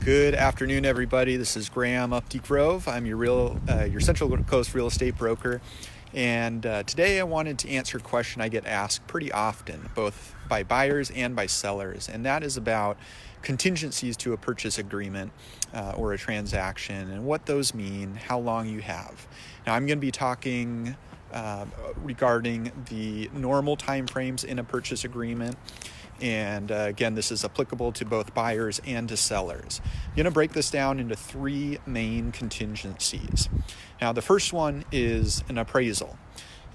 Good afternoon, everybody. This is Graham Updike Grove. I'm your Central Coast real estate broker, and today I wanted to answer a question I get asked pretty often, both by buyers and by sellers, and that is about contingencies to a purchase agreement or a transaction, and what those mean, how long you have. Now, I'm going to be talking regarding the normal timeframes in a purchase agreement. And again, this is applicable to both buyers and to sellers. I'm going to break this down into three main contingencies. Now, the first one is an appraisal.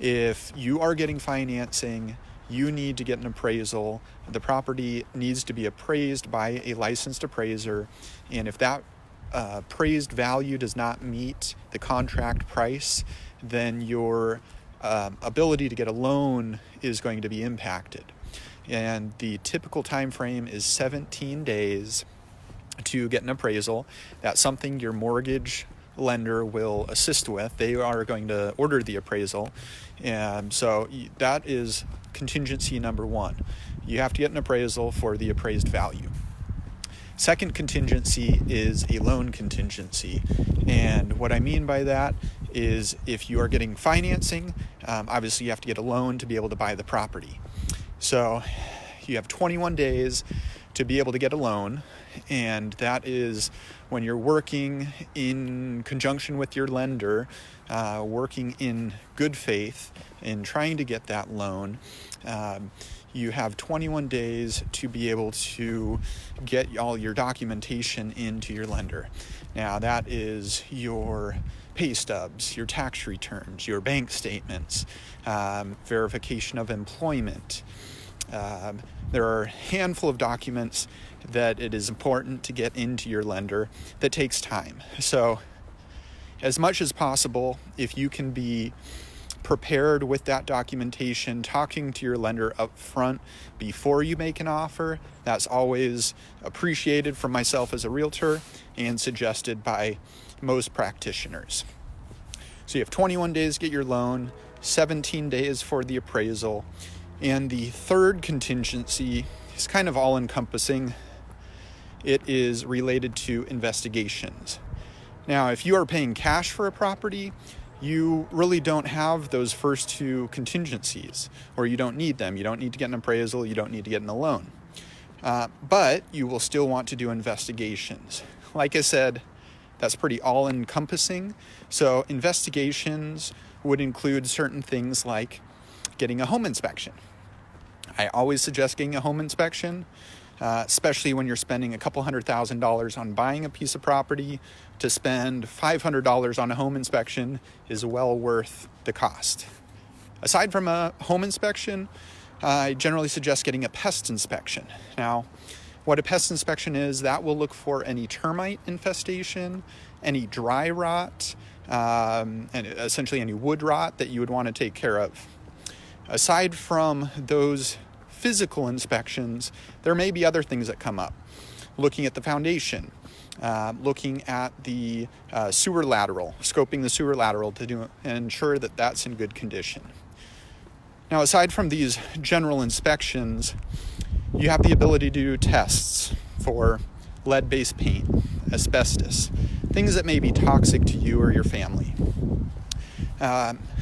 If you are getting financing, you need to get an appraisal. The property needs to be appraised by a licensed appraiser. And if that appraised value does not meet the contract price, then your ability to get a loan is going to be impacted. And the typical time frame is 17 days to get an appraisal. That's something your mortgage lender will assist with. They are going to order the appraisal. And so that is contingency number one. You have to get an appraisal for the appraised value. Second contingency is a loan contingency. And what I mean by that is if you are getting financing, obviously you have to get a loan to be able to buy the property. So you have 21 days to be able to get a loan, and that is when you're working in conjunction with your lender, working in good faith in trying to get that loan. You have 21 days to be able to get all your documentation into your lender. Now, that is your pay stubs, your tax returns, your bank statements, verification of employment. There are a handful of documents that it is important to get into your lender that takes time. So as much as possible, if you can be prepared with that documentation, talking to your lender up front before you make an offer, that's always appreciated from myself as a realtor and suggested by most practitioners. So you have 21 days to get your loan, 17 days for the appraisal, and the third contingency is kind of all-encompassing. It is related to investigations. Now, if you are paying cash for a property, you really don't have those first two contingencies, or you don't need them. You don't need to get an appraisal. You don't need to get a loan. But you will still want to do investigations. Like I said, that's pretty all-encompassing. So investigations would include certain things like getting a home inspection. I always suggest getting a home inspection, especially when you're spending a couple $100,000 on buying a piece of property. To spend $500 on a home inspection is well worth the cost. Aside from a home inspection, I generally suggest getting a pest inspection. Now, what a pest inspection is, that will look for any termite infestation, any dry rot, and essentially any wood rot that you would want to take care of. Aside from those physical inspections, there may be other things that come up. Looking at the foundation, looking at the sewer lateral, scoping the sewer lateral to ensure that that's in good condition. Now, aside from these general inspections, you have the ability to do tests for lead-based paint, asbestos, things that may be toxic to you or your family.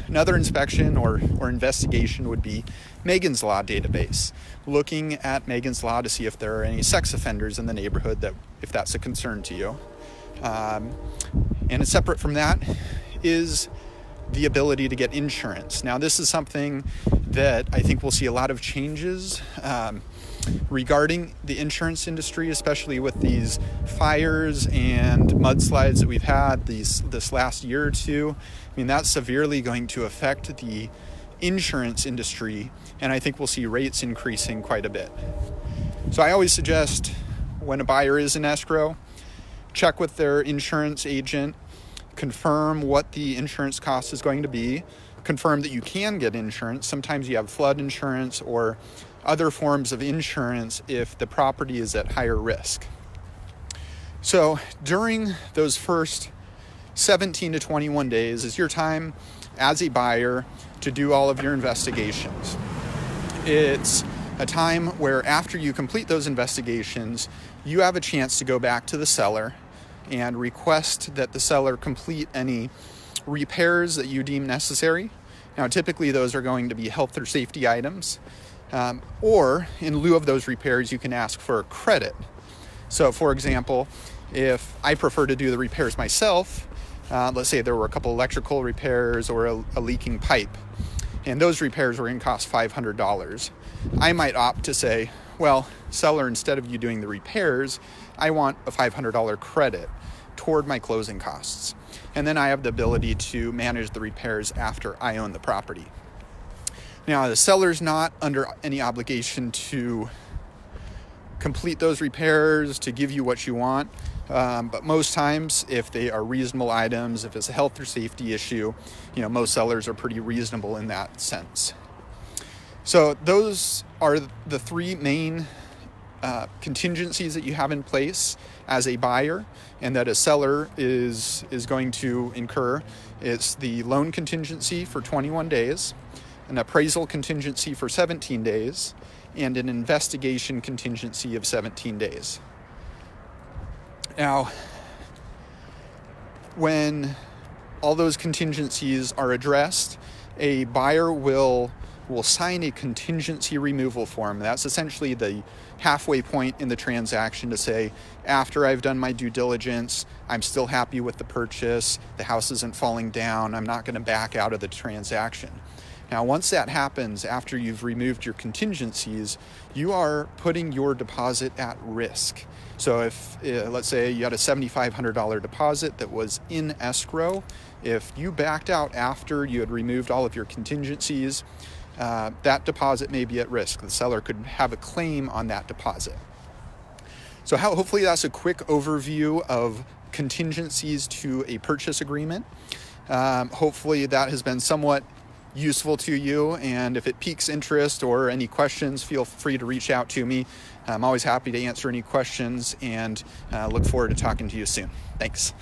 Another inspection or investigation would be Megan's Law database, looking at Megan's Law to see if there are any sex offenders in the neighborhood, that if that's a concern to you. And separate from that is the ability to get insurance. Now, this is something that I think we'll see a lot of changes regarding the insurance industry, especially with these fires and mudslides that we've had this last year or two. I mean, that's severely going to affect the insurance industry, and I think we'll see rates increasing quite a bit. So I always suggest when a buyer is in escrow, check with their insurance agent, confirm what the insurance cost is going to be, confirm that you can get insurance. Sometimes you have flood insurance or other forms of insurance if the property is at higher risk. So during those first 17 to 21 days is your time as a buyer to do all of your investigations. It's a time where after you complete those investigations, you have a chance to go back to the seller and request that the seller complete any repairs that you deem necessary. Now, typically those are going to be health or safety items, or in lieu of those repairs, you can ask for a credit. So, for example, if I prefer to do the repairs myself, let's say there were a couple electrical repairs or a leaking pipe, and those repairs were going to cost $500. I might opt to say, well, seller, instead of you doing the repairs, I want a $500 credit toward my closing costs. And then I have the ability to manage the repairs after I own the property. Now, the seller's not under any obligation to complete those repairs, to give you what you want. But most times, if they are reasonable items, if it's a health or safety issue, most sellers are pretty reasonable in that sense. So those are the three main contingencies that you have in place as a buyer and that a seller is going to incur. It's the loan contingency for 21 days, an appraisal contingency for 17 days, and an investigation contingency of 17 days. Now, when all those contingencies are addressed, a buyer will sign a contingency removal form. That's essentially the halfway point in the transaction to say, after I've done my due diligence, I'm still happy with the purchase, the house isn't falling down, I'm not going to back out of the transaction. Now, once that happens, after you've removed your contingencies, you are putting your deposit at risk. So if, let's say you had a $7,500 deposit that was in escrow, if you backed out after you had removed all of your contingencies, that deposit may be at risk. The seller could have a claim on that deposit. So hopefully that's a quick overview of contingencies to a purchase agreement. Hopefully that has been somewhat useful to you, and if it piques interest or any questions, feel free to reach out to me. I'm always happy to answer any questions, and look forward to talking to you soon. Thanks.